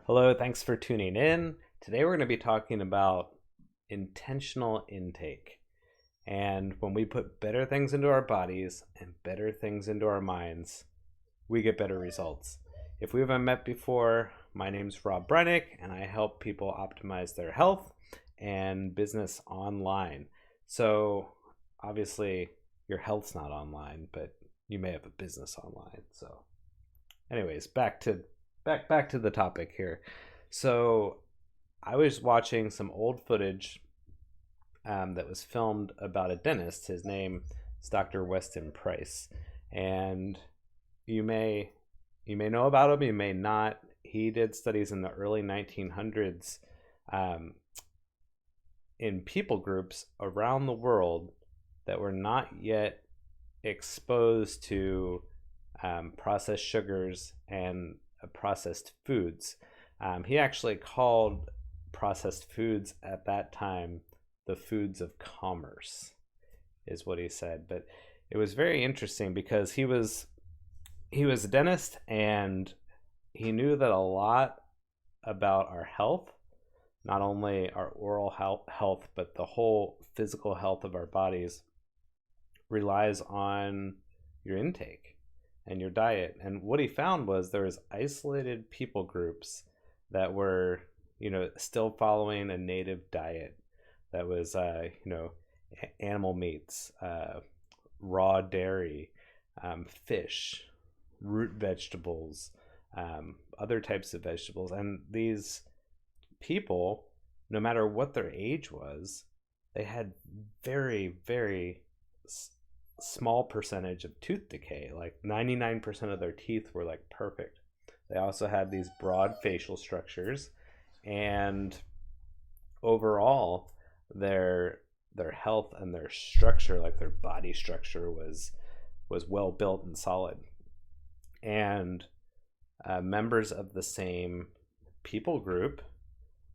Hello, thanks for tuning in. Today we're going to be talking about intentional intake. And when we put better things into our bodies and better things into our minds, we get better results. If we haven't met before, my name's Rob Brennick, and I help people optimize their health and business online. So, obviously, your health's not online, but you may have a business online. So, anyways, back to the topic here. So I was watching some old footage that was filmed about a dentist. His name is Dr. Weston Price, and you may you may know about him, you may not. He did studies in the early 1900s um, in people groups around the world that were not yet exposed to processed sugars and processed foods. He actually called processed foods at that time the foods of commerce, is what he said. But it was very interesting because he was a dentist, and he knew that a lot about our health, not only our oral health, but the whole physical health of our bodies relies on your intake and your diet. And what he found was there was isolated people groups that were, still following a native diet that was, animal meats, raw dairy, fish, root vegetables, other types of vegetables. And these people, no matter what their age was, they had very, very small percentage of tooth decay. Like 99% of their teeth were like perfect. They also had these broad facial structures, and overall their health and their structure, like their body structure, was well built and solid. And members of the same people group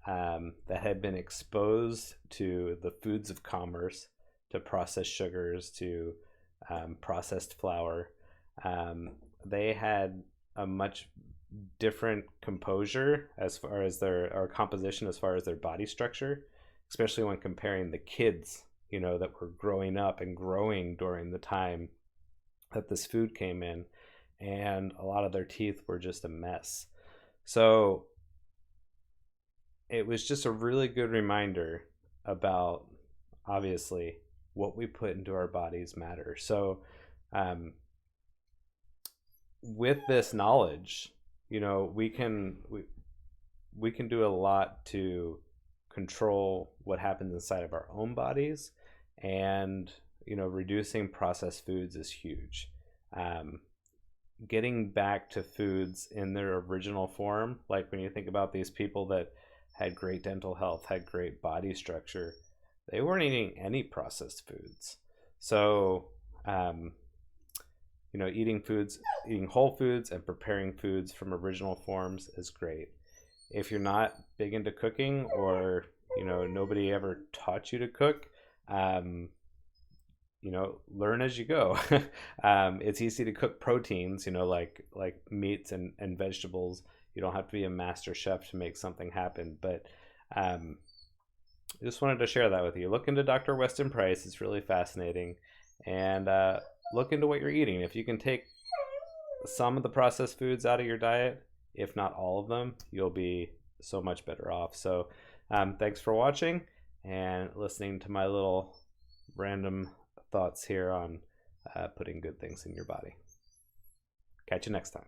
that had been exposed to the foods of commerce, to processed sugars, to processed flour, they had a much different composure as far as their or composition as far as their body structure, especially when comparing the kids, that were growing up and growing during the time that this food came in, and a lot of their teeth were just a mess. So it was just a really good reminder about, obviously, what we put into our bodies matter. So um, with this knowledge, we can do a lot to control what happens inside of our own bodies. And reducing processed foods is huge. um, Getting back to foods in their original form, like when you think about these people that had great dental health, had great body structure, they weren't eating any processed foods. So um, eating whole foods and preparing foods from original forms is great. If you're not big into cooking, or nobody ever taught you to cook, um, learn as you go. It's easy to cook proteins, like meats and vegetables. You don't have to be a master chef to make something happen. But um, I just wanted to share that with you. Look into Dr. Weston Price. It's really fascinating. And look into what you're eating. If you can take some of the processed foods out of your diet, if not all of them, you'll be so much better off. So thanks for watching and listening to my little random thoughts here on putting good things in your body. Catch you next time.